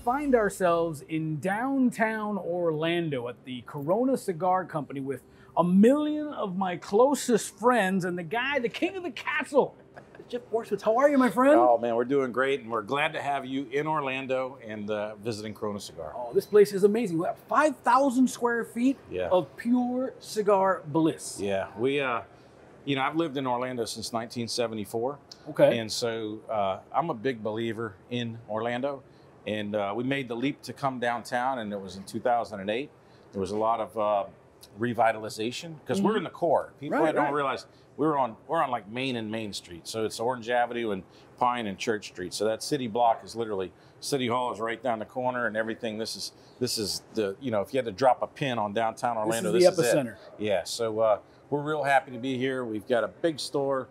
find ourselves in downtown Orlando at the Corona Cigar Company with a million of my closest friends and the guy, the king of the castle, Jeff Borysiewicz. How are you, my friend? Oh, man, we're doing great, and we're glad to have you in Orlando and visiting Corona Cigar. Oh, this place is amazing. We have 5,000 square feet of pure cigar bliss. Yeah, we, I've lived in Orlando since 1974. Okay. And so I'm a big believer in Orlando, and we made the leap to come downtown, and it was in 2008. There was a lot of revitalization because we're in the core. People don't realize we're on like Main and Main Street, so it's Orange Avenue and Pine and Church Street. So that city block is literally City Hall is right down the corner, and everything. This is the if you had to drop a pin on downtown Orlando, this is the epicenter. Yeah, so we're real happy to be here. We've got a big store.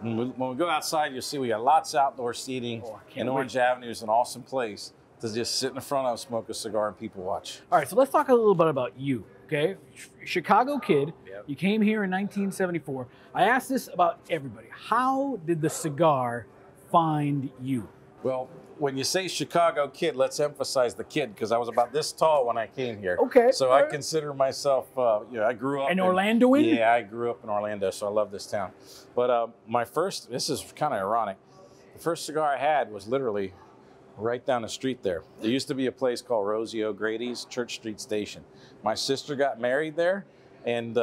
When we go outside, you'll see we got lots of outdoor seating, and Orange Avenue is an awesome place to just sit in the front of, smoke a cigar, and people watch. All right, so let's talk a little bit about you, okay? Chicago kid, you came here in 1974. I asked this about everybody. How did the cigar find you? Well, when you say Chicago kid, let's emphasize the kid, because I was about this tall when I came here. Okay. So I consider myself, I grew up an Orlandoan? Yeah, I grew up in Orlando, so I love this town. But this is kind of ironic. The first cigar I had was literally right down the street there. There used to be a place called Rosie O'Grady's, Church Street Station. My sister got married there, and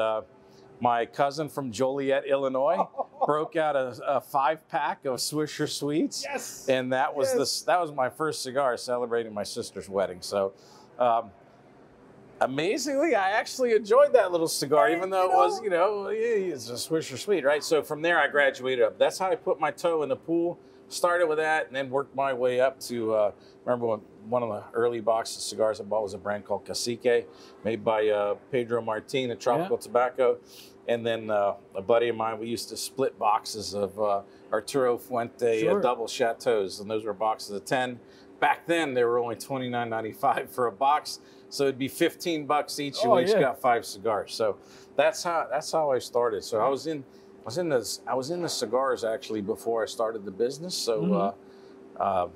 my cousin from Joliet, Illinois, broke out a 5-pack of Swisher Sweets. Yes. And that was that was my first cigar celebrating my sister's wedding. So amazingly, I actually enjoyed that little cigar, even though it was, it's a Swisher Sweet, right? So from there, I graduated up. That's how I put my toe in the pool. Started with that and then worked my way up to, remember when one of the early boxes of cigars I bought was a brand called Cacique, made by Pedro Martin, a tropical tobacco. And then a buddy of mine, we used to split boxes of Arturo Fuente double chateaus, and those were boxes of 10. Back then, they were only $29.95 for a box, so it'd be $15 each, and we each got 5 cigars. So that's how I started. So I was in the cigars actually before I started the business. So I'm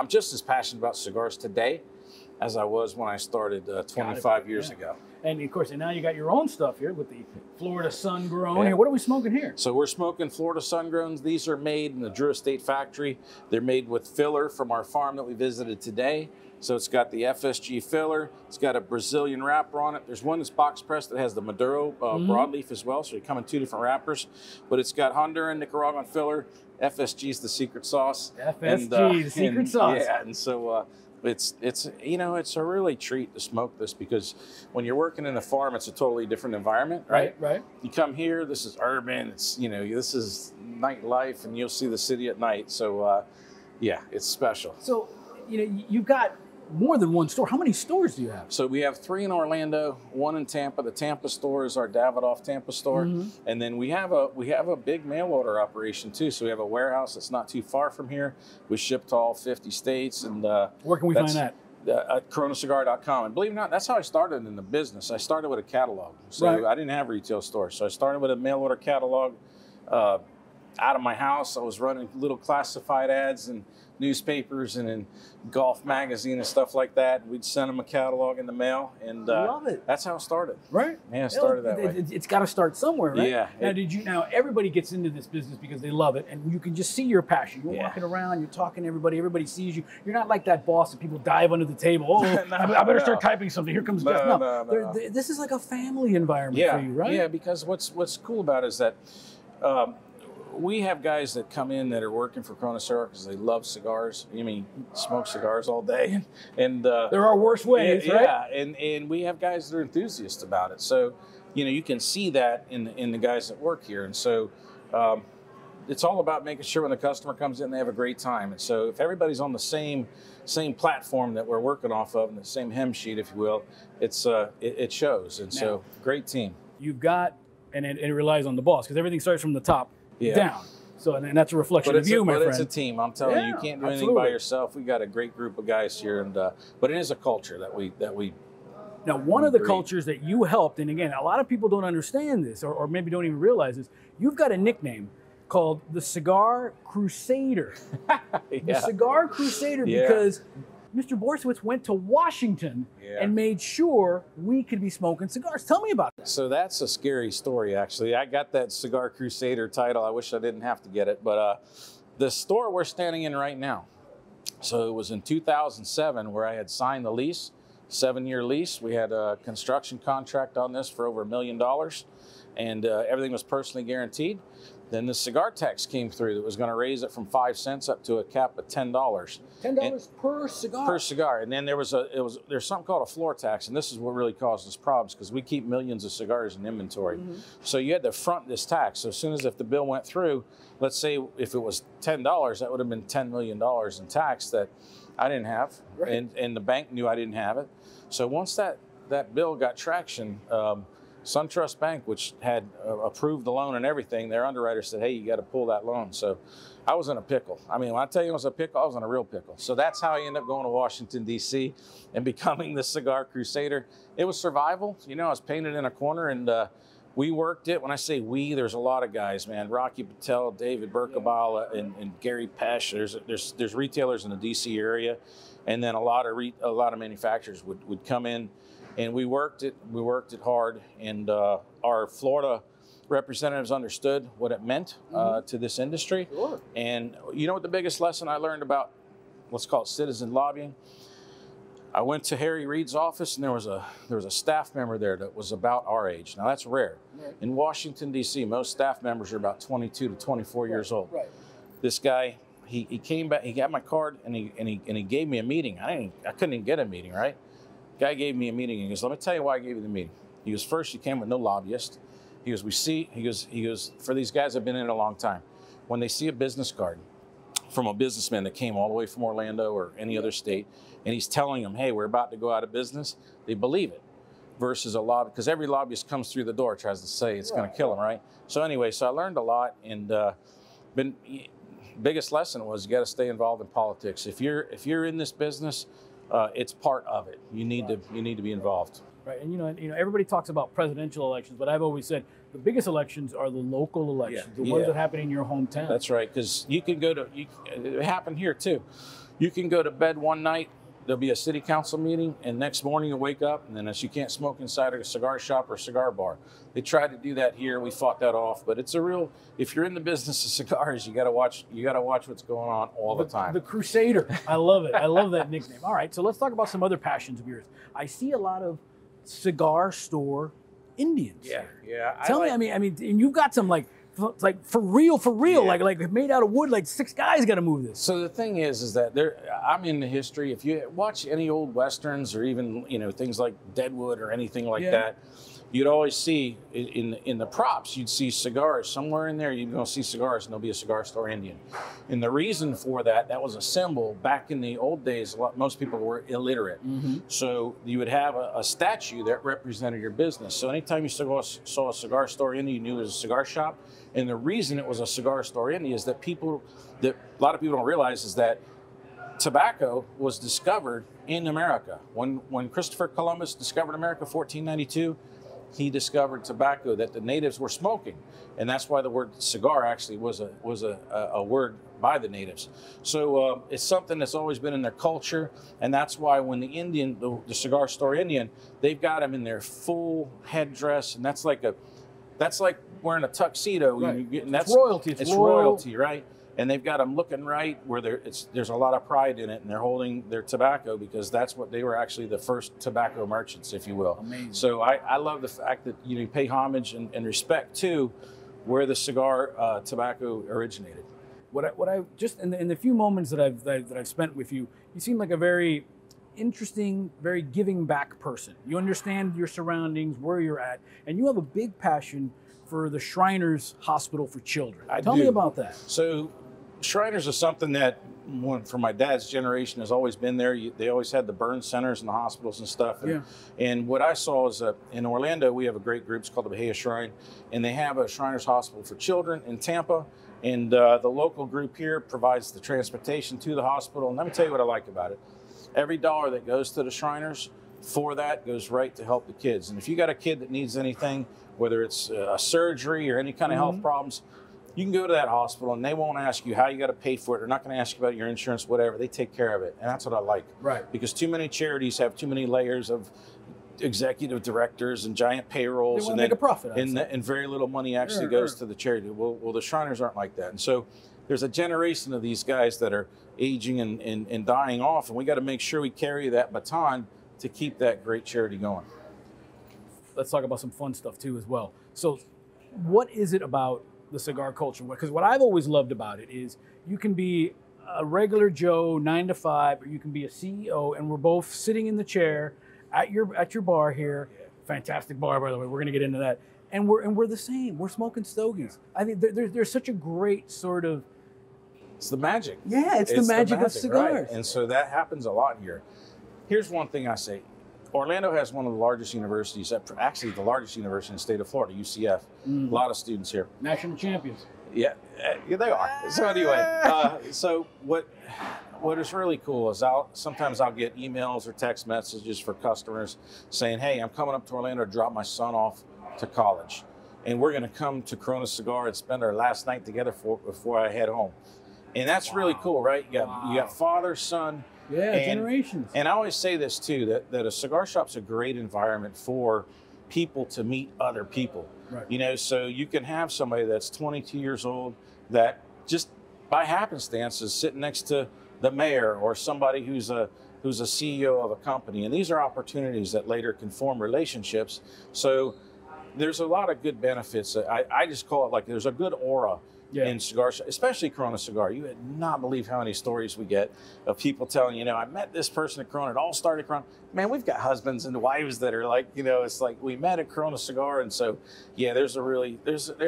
just as passionate about cigars today as I was when I started 25 years ago. And of course, and now you got your own stuff here with the Florida Sun Grown. Here, what are we smoking here? So we're smoking Florida Sun Growns. These are made in the Drew Estate factory. They're made with filler from our farm that we visited today. So it's got the FSG filler. It's got a Brazilian wrapper on it. There's one that's box pressed that has the Maduro broadleaf as well. So they come in 2 different wrappers. But it's got Honduran, Nicaraguan filler. FSG is the secret sauce. FSG, the secret sauce. Yeah, and so it's a really treat to smoke this, because when you're working in a farm, it's a totally different environment, right? Right. You come here, this is urban. It's this is nightlife, and you'll see the city at night. So it's special. So you've got more than one store. How many stores do you have? So we have 3 in Orlando, 1 in Tampa. The Tampa store is our Davidoff Tampa store, and then we have a big mail order operation too. So we have a warehouse that's not too far from here. We ship to all 50 states, and where can we find that? At coronacigar.com. And believe it or not, that's how I started in the business. I started with a catalog. So I didn't have retail stores. So I started with a mail order catalog out of my house. I was running little classified ads and newspapers and in Golf magazine and stuff like that. We'd send them a catalog in the mail, and love it. That's how it started. Right? Yeah, it started that way. It's got to start somewhere, right? Yeah. Now everybody gets into this business because they love it, and you can just see your passion. You're walking around, you're talking to everybody sees you. You're not like that boss that people dive under the table. Oh, I better start typing something. Here comes Jeff. No. This is like a family environment for you, right? Yeah, because what's cool about it is that we have guys that come in that are working for Corona Cigar because they love cigars. Smoke cigars all day, and there are worse ways, right? Yeah, and we have guys that are enthusiasts about it. So, you can see that in the guys that work here, and so it's all about making sure when the customer comes in, they have a great time. And so, if everybody's on the same platform that we're working off of, and the same hem sheet, if you will, it shows. And so, great team. You've got, and it relies on the boss, because everything starts from the top down. So, and that's a reflection of you, my friend. But it's a team. I'm telling you, you can't do anything by yourself. We got a great group of guys here, and but it is a culture that we. Now, one of the cultures that you helped, and again, a lot of people don't understand this, or maybe don't even realize this. You've got a nickname called the Cigar Crusader. Yeah. The Cigar Crusader, because Mr. Borysiewicz went to Washington and made sure we could be smoking cigars. Tell me about that. So that's a scary story, actually. I got that Cigar Crusader title. I wish I didn't have to get it. But the store we're standing in right now, so it was in 2007 where I had signed the lease, 7-year lease. We had a construction contract on this for over $1 million, and everything was personally guaranteed. Then the cigar tax came through that was going to raise it from 5 cents up to a cap of $10. $10 per cigar. Per cigar. And then there's something called a floor tax, and this is what really caused us problems because we keep millions of cigars in inventory. So you had to front this tax. So as soon as if the bill went through, let's say if it was $10, that would have been $10 million in tax that I didn't have, and the bank knew I didn't have it. So once that bill got traction, SunTrust Bank, which had approved the loan and everything, their underwriter said, hey, you got to pull that loan. So I was in a pickle. I mean, when I tell you I was in a pickle, I was in a real pickle. So that's how I ended up going to Washington, D.C. and becoming the Cigar Crusader. It was survival. You know, I was painted in a corner, and we worked it. When I say we, there's a lot of guys, man. Rocky Patel, David Berkebile, and Gary Pesch. There's retailers in the D.C. area, and then a lot of manufacturers would come in. And we worked it hard, and our Florida representatives understood what it meant to this industry. Sure. And you know what the biggest lesson I learned about, let's call it citizen lobbying? I went to Harry Reid's office, and there was a staff member there that was about our age. Now that's rare. Right. In Washington, D.C., most staff members are about 22 to 24 years old. Right. This guy, he came back, he got my card, and he gave me a meeting. I couldn't even get a meeting, right? Guy gave me a meeting, and he goes, let me tell you why I gave you the meeting. He goes, first, you came with no lobbyist. He goes, he goes, for these guys that have been in it a long time, when they see a business card from a businessman that came all the way from Orlando or any other state, and he's telling them, hey, we're about to go out of business, they believe it. Versus a lobby, because every lobbyist comes through the door, tries to say it's going to kill them, right? So anyway, so I learned a lot, and biggest lesson was you got to stay involved in politics. If you're in this business, it's part of it. You need to be involved. Right, and you know, everybody talks about presidential elections, but I've always said the biggest elections are the local elections, the ones that happen in your hometown. That's right, because you can go to. It happened here too. You can go to bed one night. There'll be a city council meeting, and next morning you wake up, and then you can't smoke inside a cigar shop or cigar bar. They tried to do that here. We fought that off, but it's a real. If you're in the business of cigars, you got to watch. You got to watch what's going on all the time. The Crusader. I love it. I love that nickname. All right, so let's talk about some other passions of yours. I see a lot of cigar store Indians. Yeah. Tell me. I mean, and you've got some like for real, like made out of wood. Like 6 guys got to move this. So the thing is that I'm in the history. If you watch any old westerns or even things like Deadwood or anything like that, you'd always see in the props, you'd see cigars somewhere in there. You're going to see cigars, and there'll be a cigar store Indian. And the reason for that was a symbol. Back in the old days, most people were illiterate, so you would have a statue that represented your business. So anytime you saw a cigar store Indian, you knew it was a cigar shop. And the reason it was a cigar store Indian is that a lot of people don't realize is that tobacco was discovered in America. When Christopher Columbus discovered America, 1492. He discovered tobacco that the natives were smoking, and that's why the word cigar actually was a word by the natives. So it's something that's always been in their culture, and that's why when the cigar store Indian, they've got them in their full headdress, and that's like wearing a tuxedo. Right. And that's royalty. It's royalty, right? And they've got them looking right where there's a lot of pride in it, and they're holding their tobacco because that's what they were actually the first tobacco merchants, if you will. Amazing. So I love the fact that you pay homage and respect to where the cigar tobacco originated. What I just in the few moments that I've spent with you, you seem like a very interesting, very giving back person. You understand your surroundings, where you're at, and you have a big passion for the Shriners Hospital for Children. Tell me about that. So Shriners is something that, from my dad's generation, has always been there. They always had the burn centers and the hospitals and stuff. And what I saw is that in Orlando, we have a great group. It's called the Bahia Shrine, and they have a Shriners Hospital for Children in Tampa. And the local group here provides the transportation to the hospital. And let me tell you what I like about it. Every dollar that goes to the Shriners for that goes right to help the kids. And if you got a kid that needs anything, whether it's a surgery or any kind of health problems, You can go to that hospital and they won't ask you how you got to pay for it. They're not going to ask you about your insurance, whatever. They take care of it. And that's what I like. Right. Because too many charities have too many layers of executive directors and giant payrolls. They want to make a profit. And very little money actually goes to the charity. Well, the Shriners aren't like that. And so there's a generation of these guys that are aging and dying off. And we got to make sure we carry that baton to keep that great charity going. Let's talk about some fun stuff too as well. So what is it about the cigar culture? Because what I've always loved about it is you can be a regular Joe 9 to 5, or you can be a CEO, and we're both sitting in the chair at your bar here. Fantastic bar, by the way. We're going to get into that. And we're the same. We're smoking stogies. I think there's such a great sort of... It's the magic. Yeah, it's the magic of cigars. Right. And so that happens a lot here. Here's one thing I say. Orlando has one of the largest universities, actually the largest university in the state of Florida, UCF. A lot of students here. National champions. Yeah, they are. So anyway, so what is really cool is sometimes I'll get emails or text messages for customers saying, hey, I'm coming up to Orlando to drop my son off to college. And we're going to come to Corona Cigar and spend our last night together before I head home. And that's really cool, right? You got father, son. Yeah, generations. And I always say this too, that a cigar shop's a great environment for people to meet other people. Right. You know, so you can have somebody that's 22 years old that just by happenstance is sitting next to the mayor or somebody who's a CEO of a company. And these are opportunities that later can form relationships. So there's a lot of good benefits. I just call it like there's a good aura in cigar, especially Corona Cigar. You would not believe how many stories we get of people telling, you know, I met this person at Corona. It all started at Corona. Man, we've got husbands and wives that are like, you know, it's like we met at Corona Cigar. And so, yeah, there's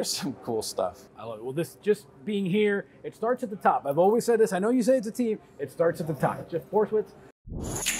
some cool stuff. I love it. Well, this just being here, it starts at the top. I've always said this. I know you say it's a team. It starts at the top. Jeff Borysiewicz.